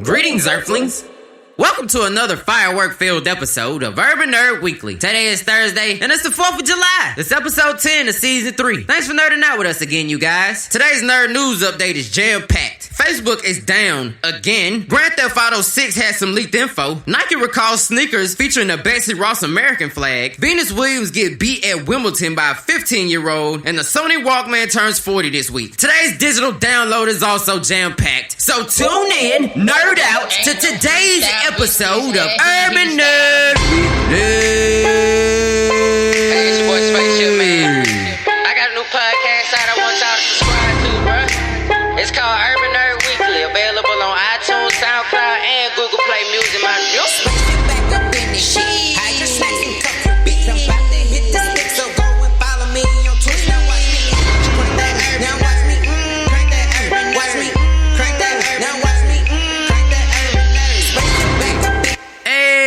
Greetings, Earthlings! Welcome to another firework-filled episode of Urban Nerd Weekly. Today is Thursday, and it's the 4th of July. It's episode 10 of season 3. Thanks for nerding out with us again, you guys. Today's nerd news update is jam-packed. Facebook is down again. Grand Theft Auto 6 has some leaked info. Nike recalls sneakers featuring the Betsy Ross American flag. Venus Williams get beat at Wimbledon by a 15-year-old. And the Sony Walkman turns 40 this week. Today's digital download is also jam-packed. So tune in, nerd out, to today's episode of Urban Nerd Weekly. Hey, it's your boy Spaceship Man. I got a new podcast out I want y'all to subscribe to, bruh. It's called Urban Nerd Weekly, available on iTunes, SoundCloud, and Google Play Music. My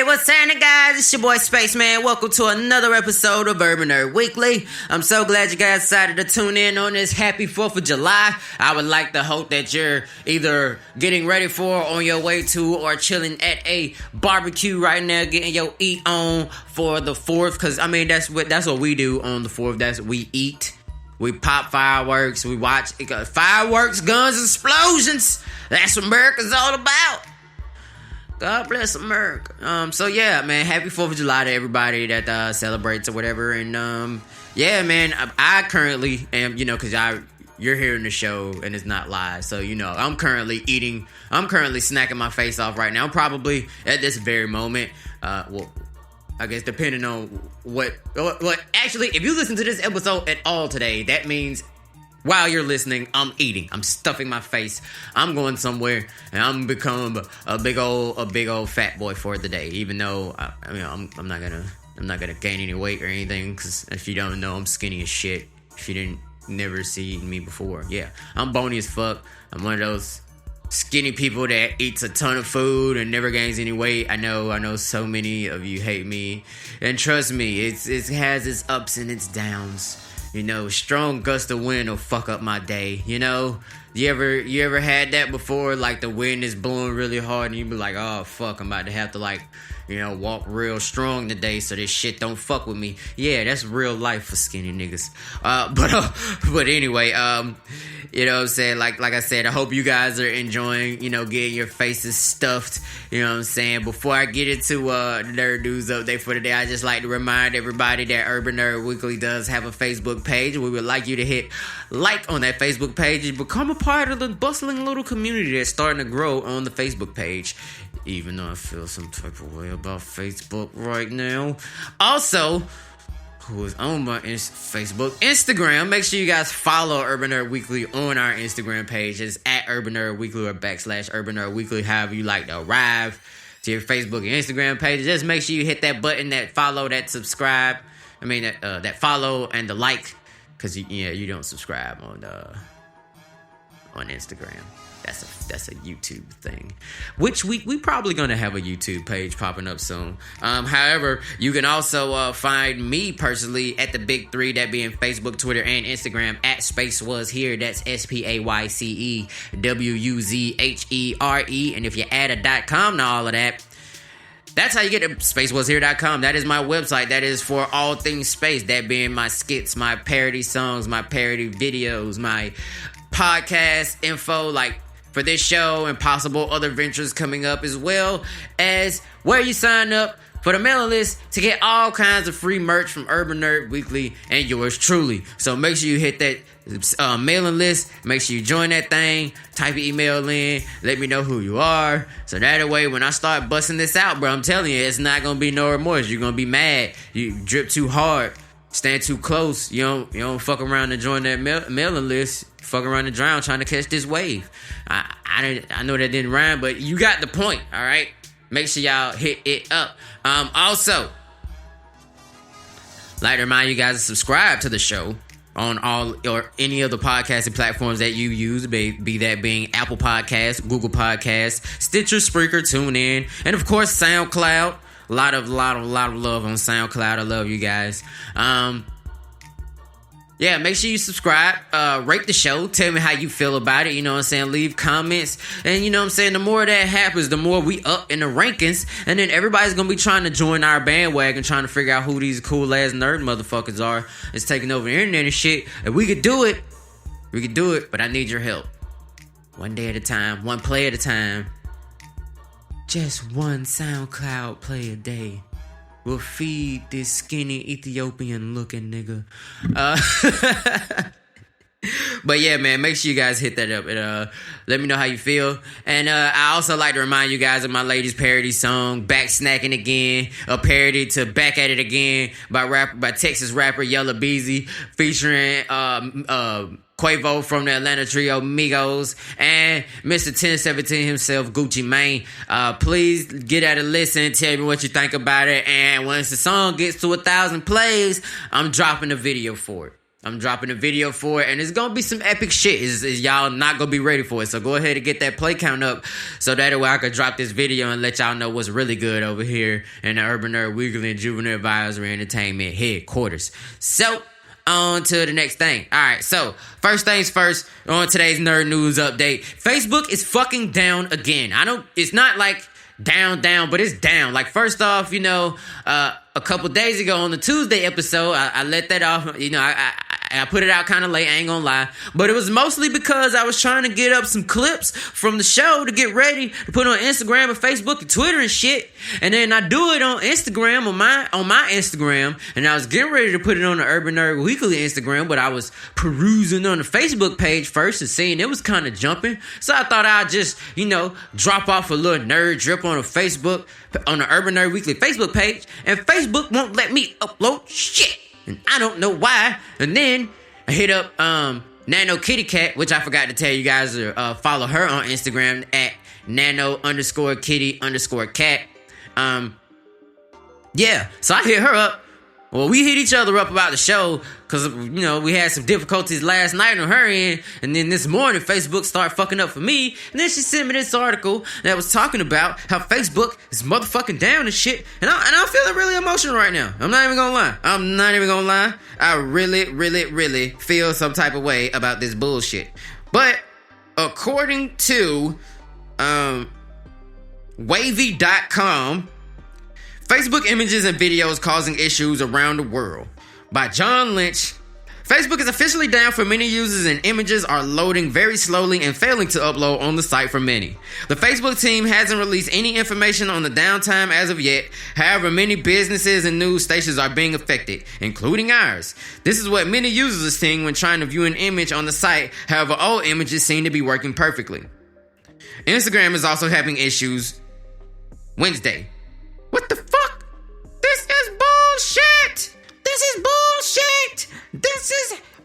What's happening, guys? It's your boy Spaceman. Welcome to another episode of Urban Nerd Weekly. I'm so glad you guys decided to tune in on this happy 4th of July. I would like to hope that you're either getting ready for, on your way to, or chilling at a barbecue right now, getting your eat on for the 4th. Because, I mean, that's what we do on the 4th. That's what we eat. We pop fireworks. We watch fireworks, guns, explosions. That's what America's all about. God bless America. So yeah, man, happy 4th of July to everybody that celebrates or whatever. And yeah, man, I currently am, because you're hearing the show and it's not live. So, I'm currently snacking my face off right now. I'm probably at this very moment, well, I guess depending on what actually, if you listen to this episode at all today, that means while you're listening, I'm eating. I'm stuffing my face. I'm going somewhere, and I'm become a big old fat boy for the day. Even though I'm not gonna gain any weight or anything. Because if you don't know, I'm skinny as shit. If you didn't never see me before, yeah, I'm bony as fuck. I'm one of those skinny people that eats a ton of food and never gains any weight. I know. So many of you hate me, and trust me, it has its ups and its downs. Strong gust of wind will fuck up my day. You ever had that before? Like the wind is blowing really hard and you be like, oh fuck, I'm about to have to walk real strong today so this shit don't fuck with me. Yeah, that's real life for skinny niggas. But anyway, you know what I'm saying? Like I said, I hope you guys are enjoying, getting your faces stuffed. You know what I'm saying? Before I get into the Nerd News update for today, I just like to remind everybody that Urban Nerd Weekly does have a Facebook page. We would like you to hit like on that Facebook page and become a part of the bustling little community that's starting to grow on the Facebook page. Even though I feel some type of way about Facebook right now. Also, who is on my Facebook, Instagram. Make sure you guys follow Urban Nerd Weekly on our Instagram page. It's at Urban Nerd Weekly or / Urban Nerd Weekly, however you like to arrive to your Facebook and Instagram page. Just make sure you hit that button, that follow, that subscribe. That follow and the like, because you don't subscribe on Instagram. That's a YouTube thing, which we probably gonna have a YouTube page popping up soon. However, you can also find me personally at the big three, that being Facebook, Twitter, and Instagram at Space Was Here. That's SPAYCEWUZHERE. And if you add a .com to all of that, that's how you get to spacewashere.com. That is my website. That is for all things space. That being my skits, my parody songs, my parody videos, my podcast info, for this show and possible other ventures coming up, as well as where you sign up for the mailing list to get all kinds of free merch from Urban Nerd Weekly and yours truly. So make sure you hit that mailing list. Make sure you join that thing. Type your email in. Let me know who you are. So that way, when I start busting this out, bro, I'm telling you, it's not going to be no remorse. You're going to be mad. You drip too hard. Stand too close. You don't fuck around and join that mailing list. Fuck around and drown trying to catch this wave. I know that didn't rhyme, but you got the point, all right? Make sure y'all hit it up. Also, like to remind you guys to subscribe to the show on all or any of the podcasting platforms that you use, be that being Apple Podcasts, Google Podcasts, Stitcher, Spreaker, TuneIn, and of course SoundCloud. A lot of love on SoundCloud. I love you guys. yeah, make sure you subscribe, rate the show, tell me how you feel about it, you know what I'm saying, leave comments, and you know what I'm saying, the more that happens, the more we up in the rankings, and then everybody's gonna be trying to join our bandwagon, trying to figure out who these cool ass nerd motherfuckers are. It's taking over the internet and shit, and we could do it, but I need your help. One day at a time, one play at a time. Just one SoundCloud play a day will feed this skinny Ethiopian looking nigga. But yeah, man, make sure you guys hit that up and let me know how you feel. And I also like to remind you guys of my latest parody song, Back Snacking Again, a parody to Back at It Again by Texas rapper Yella Beezy, featuring Quavo from the Atlanta trio Migos and Mr. 1017 himself, Gucci Mane. Please get at a listen, tell me what you think about it, and once the song gets to 1,000 plays, I'm dropping a video for it. And it's gonna be some epic shit. Is y'all not gonna be ready for it? So go ahead and get that play count up, so that way I could drop this video and let y'all know what's really good over here in the Urban Nerd Weekly and Juvenile Advisory Entertainment headquarters. So, on to the next thing. Alright, so, first things first, on today's Nerd News Update. Facebook is fucking down again. It's not like down, but it's down. Like, first off, you know, a couple days ago on the Tuesday episode, I let that off, you know, I put it out kind of late, I ain't gonna lie. But it was mostly because I was trying to get up some clips from the show to get ready to put on Instagram and Facebook and Twitter and shit. And then I do it on Instagram, on my Instagram. And I was getting ready to put it on the Urban Nerd Weekly Instagram, but I was perusing on the Facebook page first and seeing it was kind of jumping. So I thought I'd just, you know, drop off a little nerd drip on the Urban Nerd Weekly Facebook page. And Facebook won't let me upload shit. And I don't know why. And then I hit up Nano Kitty Cat, which I forgot to tell you guys to follow her on Instagram at nano_kitty_cat. Yeah, so I hit her up. Well, we hit each other up about the show because, you know, we had some difficulties last night on her end. And then this morning, Facebook started fucking up for me. And then she sent me this article that was talking about how Facebook is motherfucking down and shit. And I'm feeling really emotional right now. I'm not even gonna lie. I really feel some type of way about this bullshit. But according to Wavy.com, Facebook images and videos causing issues around the world, by John Lynch. Facebook is officially down for many users and images are loading very slowly and failing to upload on the site for many. The Facebook team hasn't released any information on the downtime as of yet. However, many businesses and news stations are being affected, including ours. This is what many users are seeing when trying to view an image on the site. However, all images seem to be working perfectly. Instagram is also having issues Wednesday. What the fuck? This is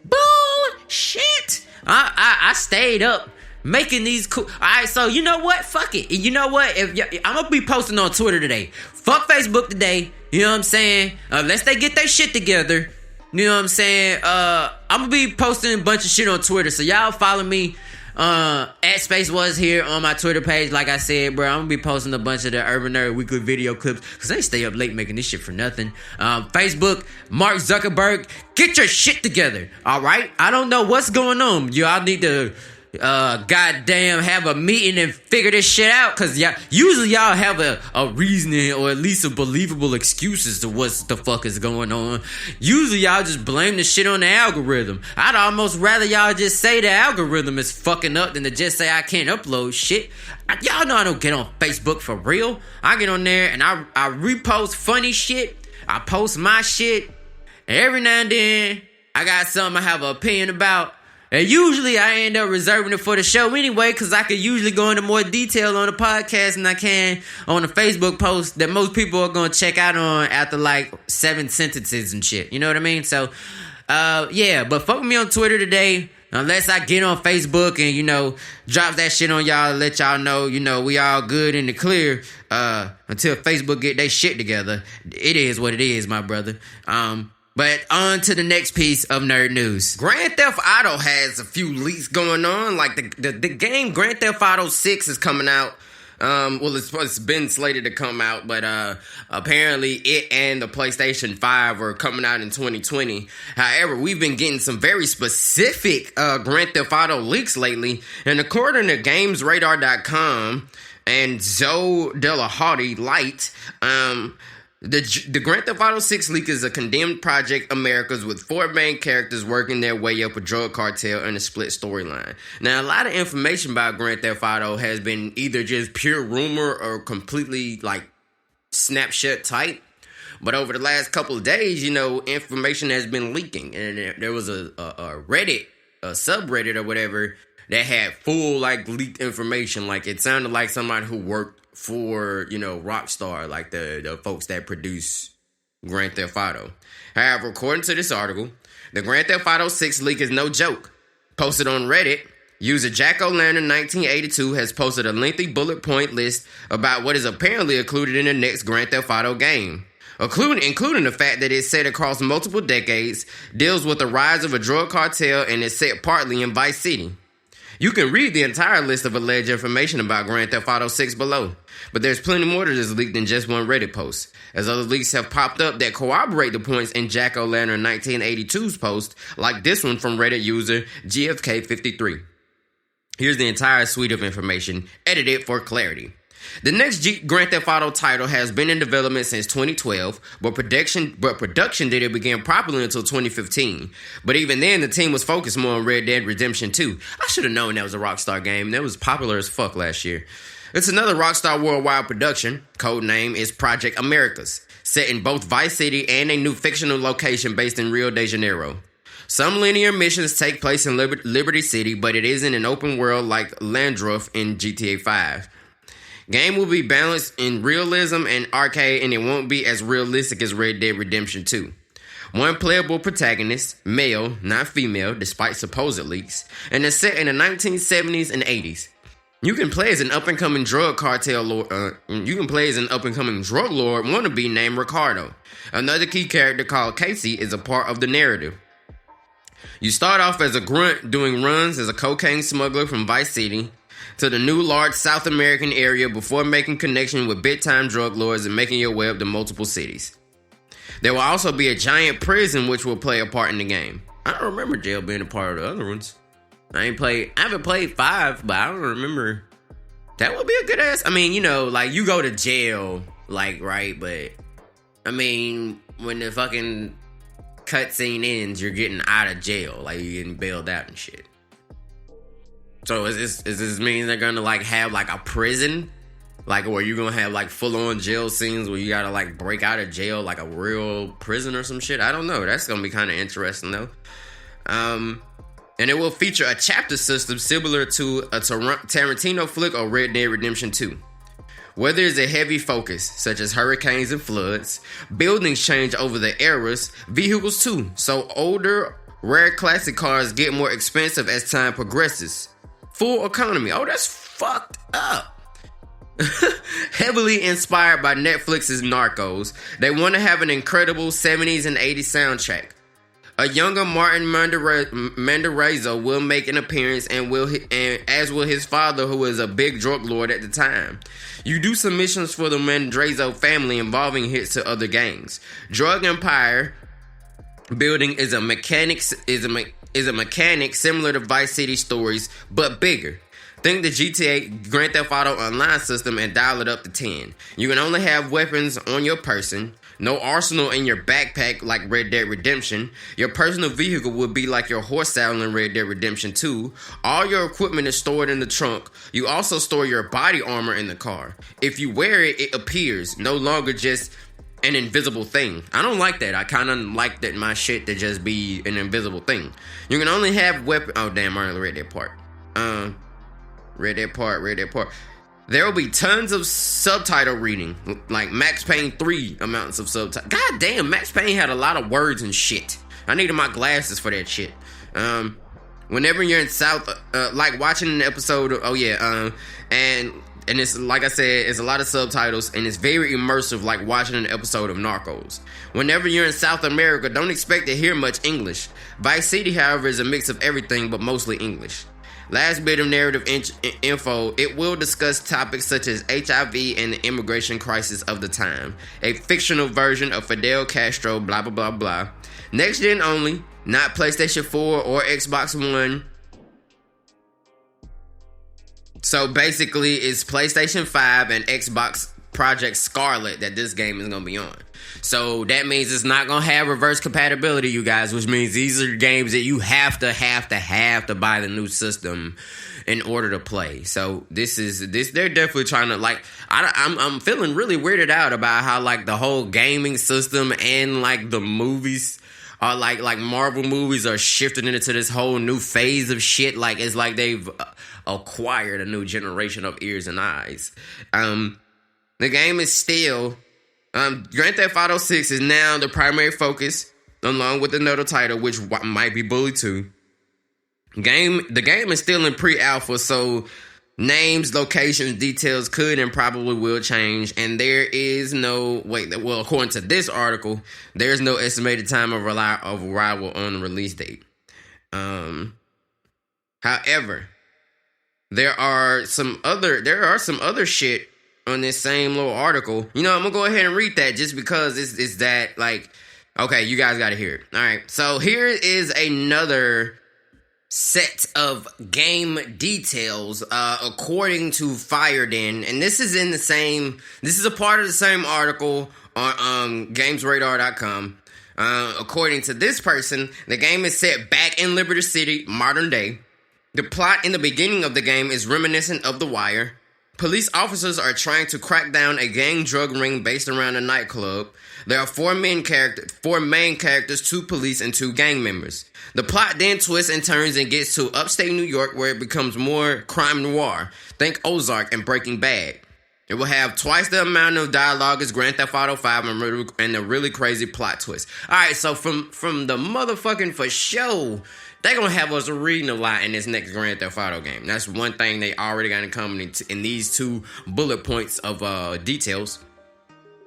bullshit! I stayed up making these cool. Alright, so you know what? Fuck it. You know what? I'm gonna be posting on Twitter today. Fuck Facebook today. You know what I'm saying? Unless they get their shit together. You know what I'm saying? I'm gonna be posting a bunch of shit on Twitter. So y'all follow me. At Space Was here on my Twitter page. Like I said, bro, I'm gonna be posting a bunch of the Urban Nerd Weekly video clips because they stay up late making this shit for nothing. Facebook, Mark Zuckerberg, get your shit together. All right, I don't know what's going on. Y'all need to goddamn have a meeting and figure this shit out, because usually y'all have a reasoning or at least a believable excuse as to what the fuck is going on. Usually y'all just blame the shit on the algorithm. I'd almost rather y'all just say the algorithm is fucking up than to just say I can't upload shit. Y'all know I don't get on Facebook for real. I get on there and I repost funny shit. I post my shit. And every now and then I got something I have an opinion about. And usually I end up reserving it for the show anyway, because I could usually go into more detail on the podcast than I can on the Facebook post that most people are going to check out on after like 7 sentences and shit. You know what I mean? So, yeah, but fuck with me on Twitter today. Unless I get on Facebook and, you know, drop that shit on y'all, let y'all know, you know, we all good in the clear, until Facebook get their shit together. It is what it is, my brother. But on to the next piece of nerd news. Grand Theft Auto has a few leaks going on. Like the game Grand Theft Auto 6 is coming out Well, it's been slated to come out, but apparently it and the PlayStation 5 are coming out in 2020. However, we've been getting some very specific Grand Theft Auto leaks lately, and according to GamesRadar.com and Zoe Delahouty Light, the Grand Theft Auto 6 leak is a condemned Project Americas with 4 main characters working their way up a drug cartel and a split storyline. Now, a lot of information about Grand Theft Auto has been either just pure rumor or completely, like, snapshot type. But over the last couple of days, information has been leaking. And there was a Reddit, a subreddit or whatever, that had full, like, leaked information. Like, it sounded like somebody who worked for, Rockstar, like the folks that produce Grand Theft Auto. However, according to this article, the Grand Theft Auto 6 leak is no joke. Posted on Reddit, user Jack-O-Lantern1982 has posted a lengthy bullet point list about what is apparently included in the next Grand Theft Auto game. Including the fact that it's set across multiple decades, deals with the rise of a drug cartel, and is set partly in Vice City. You can read the entire list of alleged information about Grand Theft Auto 6 below, but there's plenty more to this leak than just one Reddit post, as other leaks have popped up that corroborate the points in Jack-O-Lantern1982's post, like this one from Reddit user GFK53. Here's the entire suite of information, edited for clarity. The next Grand Theft Auto title has been in development since 2012, but production didn't begin properly until 2015. But even then, the team was focused more on Red Dead Redemption 2. I should have known that was a Rockstar game. That was popular as fuck last year. It's another Rockstar worldwide production. Code name is Project Americas, set in both Vice City and a new fictional location based in Rio de Janeiro. Some linear missions take place in Liberty City, but it isn't an open world like Landruff in GTA 5. Game will be balanced in realism and arcade, and it won't be as realistic as Red Dead Redemption 2. One playable protagonist, male, not female, despite supposed leaks, and is set in the 1970s and 80s. You can play as an up-and-coming drug lord wannabe named Ricardo. Another key character called Casey is a part of the narrative. You start off as a grunt doing runs as a cocaine smuggler from Vice City to the new large South American area before making connection with big-time drug lords and making your way up to multiple cities. There will also be a giant prison which will play a part in the game. I don't remember jail being a part of the other ones. I haven't played 5, but I don't remember. That would be a good ass. I mean, you go to jail, right? But, I mean, when the fucking cutscene ends, you're getting out of jail. Like, you're getting bailed out and shit. So is this mean they're gonna have a prison, or you gonna have full on jail scenes where you gotta break out of jail like a real prison or some shit? I don't know. That's gonna be kind of interesting though. And it will feature a chapter system similar to a Tarantino flick or Red Dead Redemption 2. Where there's a heavy focus, such as hurricanes and floods, buildings change over the eras, vehicles too. So older, rare classic cars get more expensive as time progresses. Full economy. Oh, that's fucked up. Heavily inspired by Netflix's Narcos, they want to have an incredible 70s and 80s soundtrack. A younger Martin Mandarazzo will make an appearance, and as will his father, who is a big drug lord at the time. You do some missions for the Mandarazzo family involving hits to other gangs. Drug Empire building is a mechanic similar to Vice City stories, but bigger. Think the GTA Grand Theft Auto Online system and dial it up to 10. You can only have weapons on your person, no arsenal in your backpack like Red Dead Redemption. Your personal vehicle would be like your horse saddle in Red Dead Redemption 2. All your equipment is stored in the trunk. You also store your body armor in the car. If you wear it, it appears, no longer just an invisible thing. I don't like that. I kind of like that my shit to just be an invisible thing. You can only have weapon. Oh damn, I already read that part. Read that part. There will be tons of subtitle reading, like Max Payne 3 amounts of subtitle. God damn, Max Payne had a lot of words and shit. I needed my glasses for that shit. Whenever you're in South, like watching an episode of, and it's like I said, it's a lot of subtitles and it's very immersive, like watching an episode of Narcos. Whenever you're in South America, don't expect to hear much English. Vice City, however, is a mix of everything but mostly English. Last bit of narrative info, it will discuss topics such as HIV and the immigration crisis of the time. A fictional version of Fidel Castro, blah, blah, blah, blah. Next gen only, not PlayStation 4 or Xbox One. So basically, it's PlayStation 5 and Xbox Project Scarlet that this game is going to be on. So that means it's not going to have reverse compatibility, you guys, which means these are games that you have to buy the new system in order to play. So they're definitely trying to, like, I'm feeling really weirded out about how, like, the whole gaming system and, like, the movies are like Marvel movies are shifting into this whole new phase of shit. Like, it's like they've acquired a new generation of ears and eyes. The game is still Grand Theft Auto 6 is now the primary focus, along with another title, which might be Bully 2. The game is still in pre-alpha, so names, locations, details could and probably will change, and there is no according to this article, there's no estimated time of arrival on the release date. However, there are some other shit on this same little article. You know, I'm gonna go ahead and read that just because it's that, like, okay, you guys gotta hear it. All right, so here is another set of game details according to Firedin, and this is a part of the same article on GamesRadar.com. According to this person, the game is set back in Liberty City, modern day. The plot in the beginning of the game is reminiscent of The Wire. Police officers are trying to crack down a gang drug ring based around a nightclub. There are four main characters, 2 police and 2 gang members. The plot then twists and turns and gets to upstate New York, where it becomes more crime noir. Think Ozark and Breaking Bad. It will have twice the amount of dialogue as Grand Theft Auto 5 and a really crazy plot twist. Alright, so from the motherfucking for show, they're going to have us reading a lot in this next Grand Theft Auto game. That's one thing they already got in common in these 2 bullet points of details.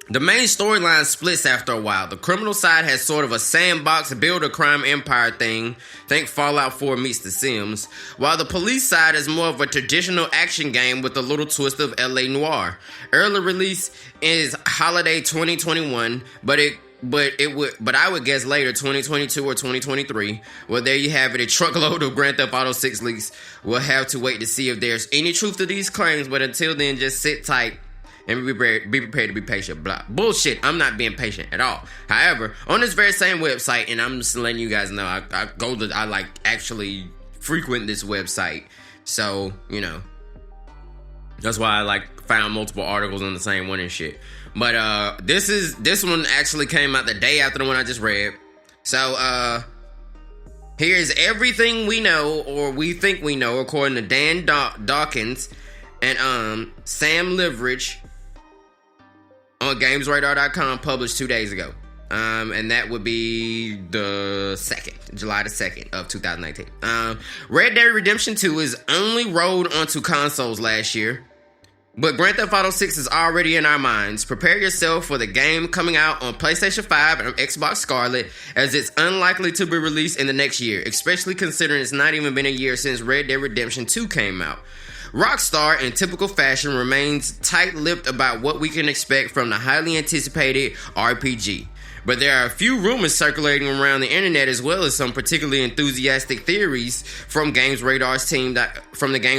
The main storyline splits after a while. The criminal side has sort of a sandbox, build a crime empire thing. Think Fallout 4 meets The Sims. While the police side is more of a traditional action game with a little twist of LA noir. Early release is holiday 2021, but I would guess later 2022 or 2023. Well, there you have it, a truckload of Grand Theft Auto 6 leaks. We'll have to wait to see if there's any truth to these claims, but until then, just sit tight and be prepared to be patient. Blah. Bullshit. I'm not being patient at all. However, on this very same website, and I'm just letting you guys know, I like actually frequent this website. So, you know, that's why I like found multiple articles on the same one and shit. But this one actually came out the day after the one I just read. So here's everything we know, or we think we know, according to Dan Dawkins and Sam Liveridge on GamesRadar.com, published 2 days ago. And that would be the 2nd, July the 2nd of 2019. Red Dead Redemption 2 is only rolled onto consoles last year, but Grand Theft Auto 6 is already in our minds. Prepare yourself for the game coming out on PlayStation 5 and Xbox Scarlet, as it's unlikely to be released in the next year, especially considering it's not even been a year since Red Dead Redemption 2 came out. Rockstar, in typical fashion, remains tight-lipped about what we can expect from the highly anticipated RPG. But there are a few rumors circulating around the internet, as well as some particularly enthusiastic theories from the Games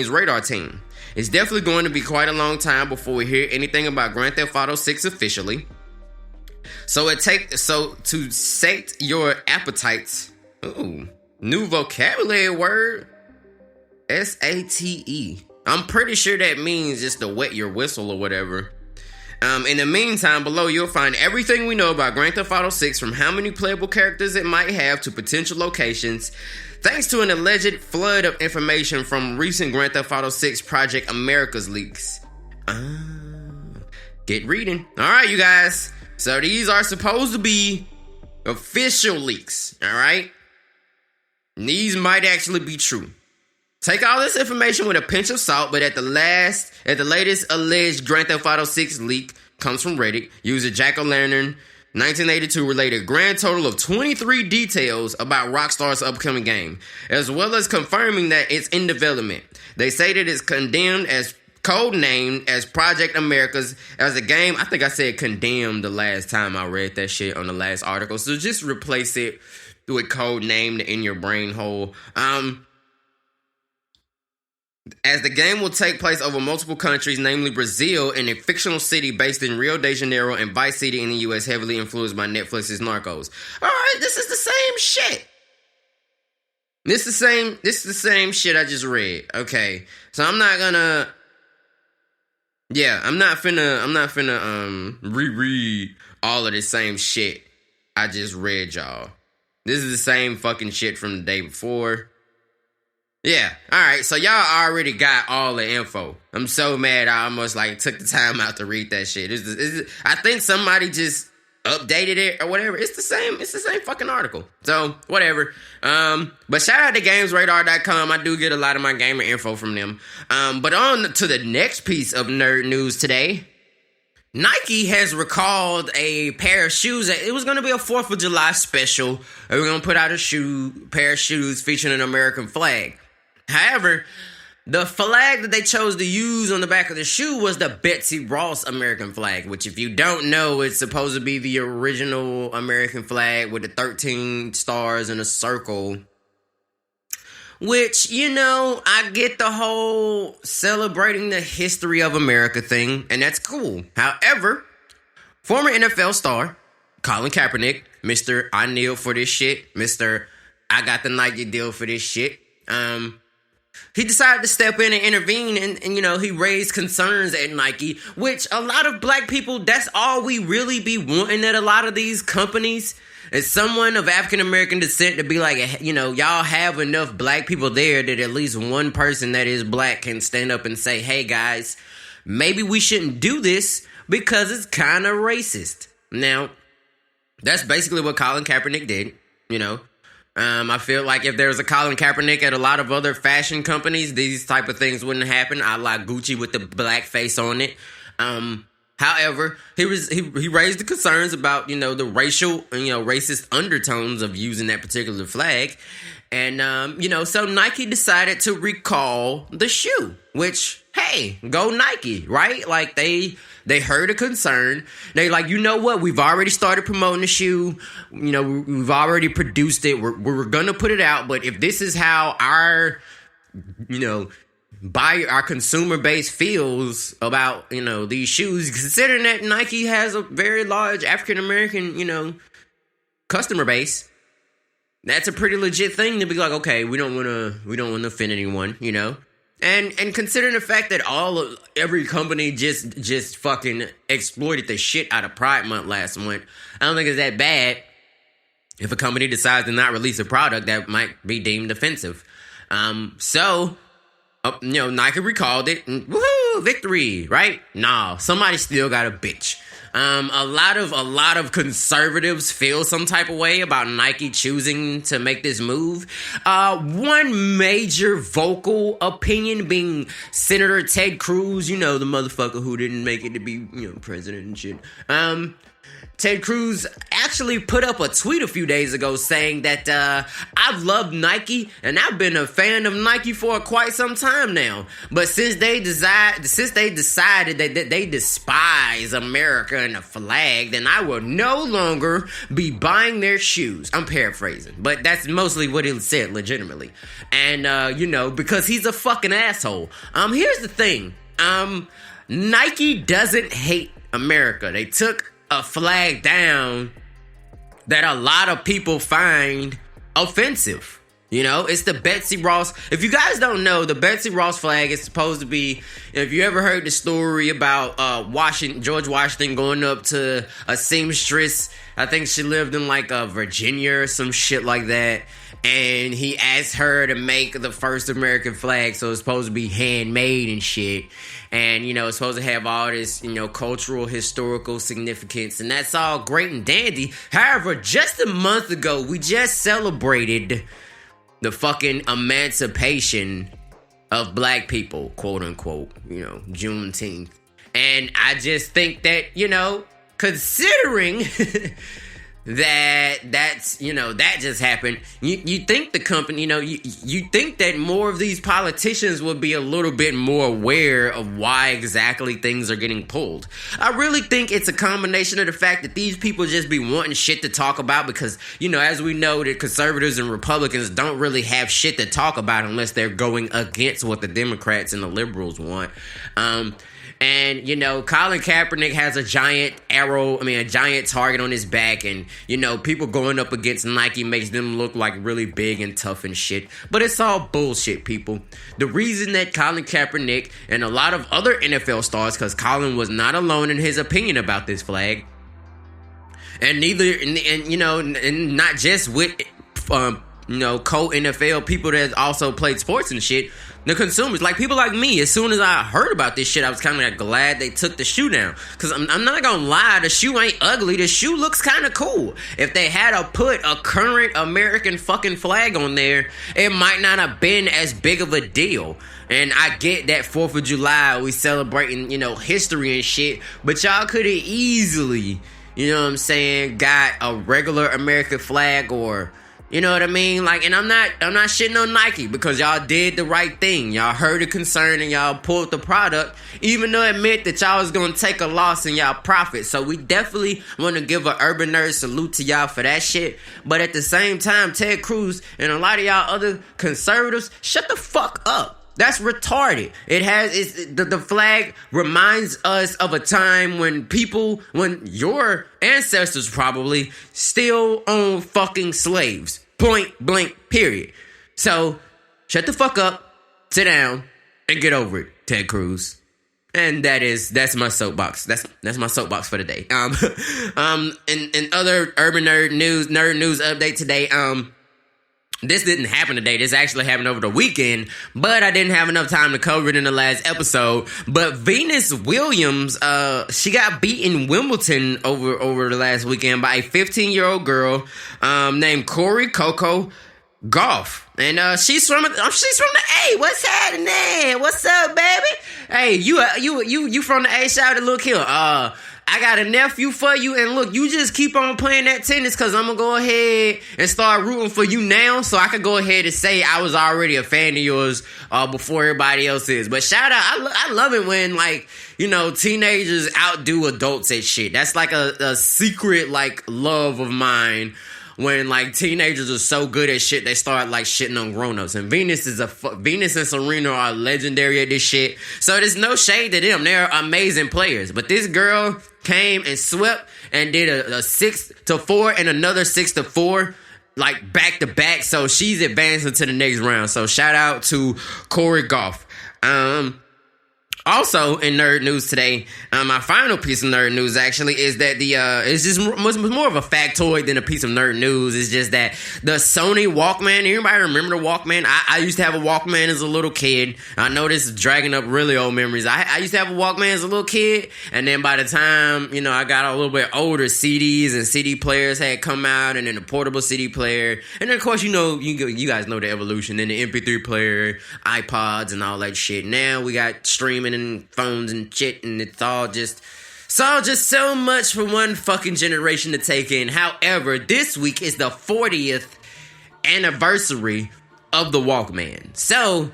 Radar team. It's definitely going to be quite a long time before we hear anything about Grand Theft Auto 6 officially. So to sate your appetites, new vocabulary word, SATE. I'm pretty sure that means just to wet your whistle or whatever. In the meantime, below you'll find everything we know about Grand Theft Auto 6, from how many playable characters it might have to potential locations, thanks to an alleged flood of information from recent Grand Theft Auto 6 Project America's leaks. Get reading. Alright, you guys. So these are supposed to be official leaks, alright? These might actually be true. Take all this information with a pinch of salt, but at the latest alleged Grand Theft Auto 6 leak comes from Reddit. User Jack-O-Lantern 1982 related a grand total of 23 details about Rockstar's upcoming game, as well as confirming that it's in development. They say that it's codenamed as Project Americas as a game. I think I said condemned the last time I read that shit on the last article. So just replace it with codenamed in your brain hole. As the game will take place over multiple countries, namely Brazil, in a fictional city based in Rio de Janeiro and Vice City in the U.S., heavily influenced by Netflix's Narcos. All right, this is the same shit. This is the same shit I just read. Okay, so I'm not finna reread all of the same shit I just read, y'all. This is the same fucking shit from the day before. Yeah, alright, so y'all already got all the info. I'm so mad I almost took the time out to read that shit. I think somebody just updated it or whatever. It's the same fucking article. So, whatever. But shout out to GamesRadar.com. I do get a lot of my gamer info from them. But on to the next piece of nerd news today. Nike has recalled a pair of shoes. It was going to be a 4th of July special. They were going to put out a pair of shoes featuring an American flag. However, the flag that they chose to use on the back of the shoe was the Betsy Ross American flag, which if you don't know, it's supposed to be the original American flag with the 13 stars and a circle. Which, I get the whole celebrating the history of America thing, and that's cool. However, former NFL star Colin Kaepernick, Mr. I kneel for this shit, Mr. I got the Nike deal for this shit, he decided to step in and intervene, and he raised concerns at Nike, which a lot of black people, that's all we really be wanting at a lot of these companies. As someone of African-American descent to be like, y'all have enough black people there that at least one person that is black can stand up and say, hey guys, maybe we shouldn't do this because it's kind of racist. Now, that's basically what Colin Kaepernick did, I feel like if there was a Colin Kaepernick at a lot of other fashion companies, these type of things wouldn't happen. I like Gucci with the black face on it. However, he raised the concerns about, the racial, racist undertones of using that particular flag. And, so Nike decided to recall the shoe, which, hey, go Nike, right? Like they heard a concern. They like, you know what? We've already started promoting the shoe. We've already produced it. We're going to put it out. But if this is how our, our consumer base feels about, these shoes, considering that Nike has a very large African-American, customer base, that's a pretty legit thing to be like, okay, we don't want to offend anyone, and considering the fact that every company just fucking exploited the shit out of Pride Month last month, I don't think it's that bad if a company decides to not release a product that might be deemed offensive. Nike recalled it, and woohoo, victory, right? Nah, somebody still got a bitch. A lot of conservatives feel some type of way about Nike choosing to make this move. One major vocal opinion being Senator Ted Cruz, the motherfucker who didn't make it to be, president and shit. Ted Cruz actually put up a tweet a few days ago saying that I've loved Nike and I've been a fan of Nike for quite some time now. But since they decided that they despise America and the flag, then I will no longer be buying their shoes. I'm paraphrasing, but that's mostly what he said legitimately. And because he's a fucking asshole. Here's the thing. Nike doesn't hate America. They took a flag down that a lot of people find offensive. It's the Betsy Ross. If you guys don't know, the Betsy Ross flag is supposed to be, if you ever heard the story about George Washington going up to a seamstress, I think she lived in Virginia or some shit like that, and he asked her to make the first American flag, so it's supposed to be handmade and shit. And, it's supposed to have all this, cultural, historical significance. And that's all great and dandy. However, just a month ago, we just celebrated the fucking emancipation of black people, quote unquote, Juneteenth. And I just think that, considering that's that just happened, you think the company, you think that more of these politicians would be a little bit more aware of why exactly things are getting pulled. I really think it's a combination of the fact that these people just be wanting shit to talk about because, as we know, that conservatives and Republicans don't really have shit to talk about unless they're going against what the Democrats and the liberals want. And, Colin Kaepernick has a giant target on his back. And, people going up against Nike makes them look like really big and tough and shit. But it's all bullshit, people. The reason that Colin Kaepernick and a lot of other NFL stars, because Colin was not alone in his opinion about this flag. And and not just with, co-NFL people that also played sports and shit. The consumers, like people like me, as soon as I heard about this shit, I was kind of glad they took the shoe down. Because I'm not going to lie, the shoe ain't ugly. The shoe looks kind of cool. If they had to put a current American fucking flag on there, it might not have been as big of a deal. And I get that 4th of July, we celebrating, history and shit. But y'all could have easily, got a regular American flag or... You know what I mean? Like, and I'm not shitting on Nike because y'all did the right thing. Y'all heard the concern and y'all pulled the product, even though it meant that y'all was gonna take a loss in y'all profit. So we definitely want to give a Urban Nerd salute to y'all for that shit. But at the same time, Ted Cruz and a lot of y'all other conservatives, shut the fuck up. That's retarded. The flag reminds us of a time when your ancestors probably still owned fucking slaves. Point blank, period. So, shut the fuck up, sit down, and get over it, Ted Cruz. And that's my soapbox. That's my soapbox for the day. In other urban nerd news update today, this didn't happen today. This actually happened over the weekend, but I didn't have enough time to cover it in the last episode. But Venus Williams, she got beat in Wimbledon over the last weekend by a 15-year-old girl named Corey Coco Gauff. And she's from the A. What's happening? What's up, baby? Hey, you from the A? Shout out to Look here. I got a nephew for you, and look, you just keep on playing that tennis because I'm going to go ahead and start rooting for you now so I can go ahead and say I was already a fan of yours before everybody else is. But shout out, I love it when, teenagers outdo adults at shit. That's like a secret, love of mine. When teenagers are so good at shit, they start shitting on grown-ups. And Venus and Serena are legendary at this shit. So there's no shade to them. They're amazing players. But this girl came and swept and did a 6-4 and another 6-4, back to back. So she's advancing to the next round. So shout out to Corey Gauff. Also, in nerd news today, my final piece of nerd news actually is that it's just more of a factoid than a piece of nerd news. It's just that the Sony Walkman. Anybody remember the Walkman? I used to have a Walkman as a little kid. I know this is dragging up really old memories. I used to have a Walkman as a little kid, and then by the time I got a little bit older, CDs and CD players had come out, and then the portable CD player, and then of course you guys know the evolution. Then the MP3 player, iPods, and all that shit. Now we got streaming and phones and shit, and it's all just so much for one fucking generation to take in. However, this week is the 40th anniversary of the Walkman. So,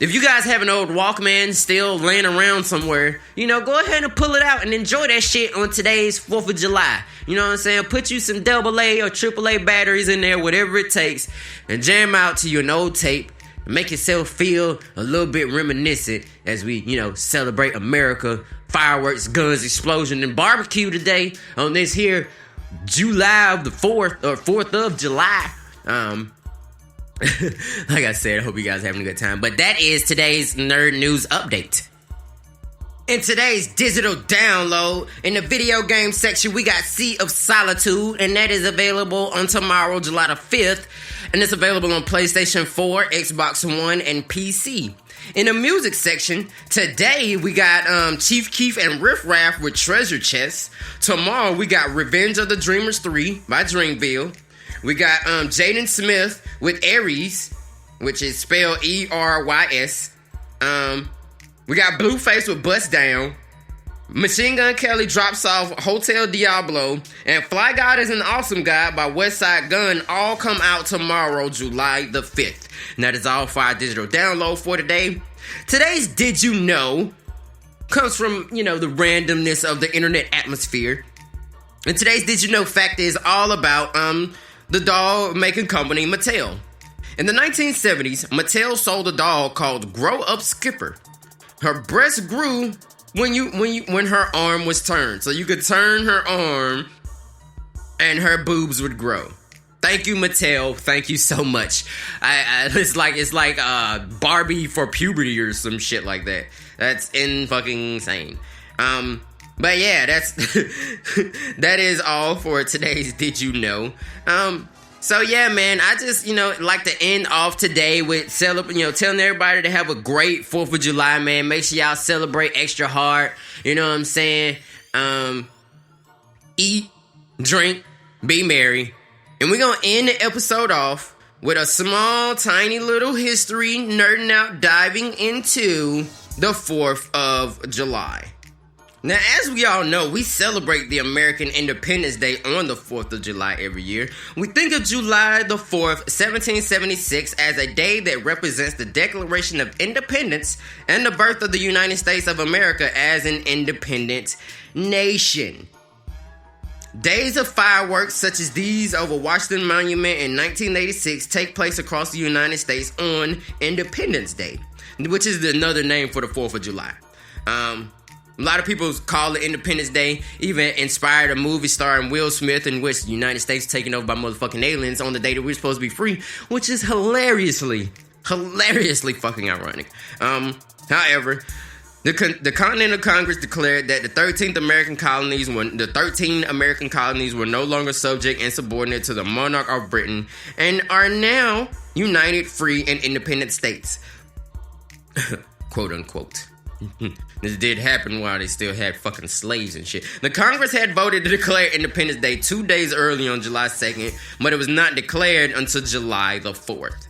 if you guys have an old Walkman still laying around somewhere, go ahead and pull it out and enjoy that shit on today's 4th of July. You know what I'm saying? Put you some AA or AAA batteries in there, whatever it takes, and jam out to you an old tape. Make yourself feel a little bit reminiscent as we, celebrate America, fireworks, guns, explosion, and barbecue today on this here July of the 4th, or 4th of July. Like I said, I hope you guys are having a good time. But that is today's nerd news update. In today's digital download, in the video game section, we got Sea of Solitude, and that is available on tomorrow, July the 5th. And it's available on PlayStation 4, Xbox One, and PC. In the music section, today we got Chief Keef and Riff Raff with Treasure Chest. Tomorrow we got Revenge of the Dreamers 3 by Dreamville. We got Jaden Smith with Aries, which is spelled E-R-Y-S. We got Blueface with Bust Down Machine Gun Kelly drops off Hotel Diablo, and Fly God is an Awesome Guy by Westside Gun all come out tomorrow, July the 5th. And that is all for our digital download for today. Today's Did You Know comes from, the randomness of the internet atmosphere. And today's Did You Know fact is all about the doll making company Mattel. In the 1970s, Mattel sold a doll called Grow Up Skipper. Her breast grew when her arm was turned. So you could turn her arm and her boobs would grow. Thank you, Mattel. Thank you so much. It's like Barbie for puberty or some shit like that. That's fucking insane. But yeah, that is all for today's Did You Know. So yeah, man, I just, like to end off today with telling everybody to have a great 4th of July, man. Make sure y'all celebrate extra hard. You know what I'm saying? Eat, drink, be merry. And we're going to end the episode off with a small, tiny little history, nerding out, diving into the 4th of July. Now, as we all know, we celebrate the American Independence Day on the 4th of July every year. We think of July the 4th, 1776 as a day that represents the Declaration of Independence and the birth of the United States of America as an independent nation. Days of fireworks such as these over Washington Monument in 1986 take place across the United States on Independence Day, which is another name for the 4th of July. A lot of people call it Independence Day, even inspired a movie starring Will Smith in which the United States taken over by motherfucking aliens on the day that we're supposed to be free, which is hilariously fucking ironic. However, the Continental Congress declared that the 13 American colonies were no longer subject and subordinate to the monarch of Britain and are now united, free, and independent states. Quote unquote. This did happen while they still had fucking slaves and shit. The Congress had voted to declare Independence Day 2 days early on July 2nd, but it was not declared until July the 4th.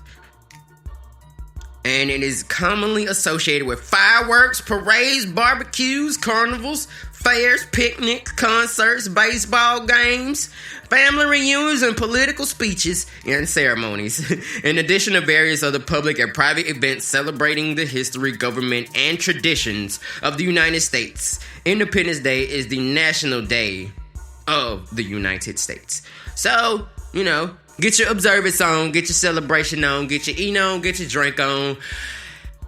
And it is commonly associated with fireworks, parades, barbecues, carnivals, fairs, picnics, concerts, baseball games, family reunions, and political speeches and ceremonies. In addition to various other public and private events celebrating the history, government, and traditions of the United States, Independence Day is the national day of the United States. So, get your observance on, get your celebration on, get your eat on, get your drink on.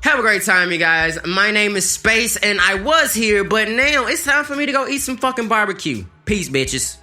Have a great time, you guys. My name is Space, and I was here, but now it's time for me to go eat some fucking barbecue. Peace, bitches.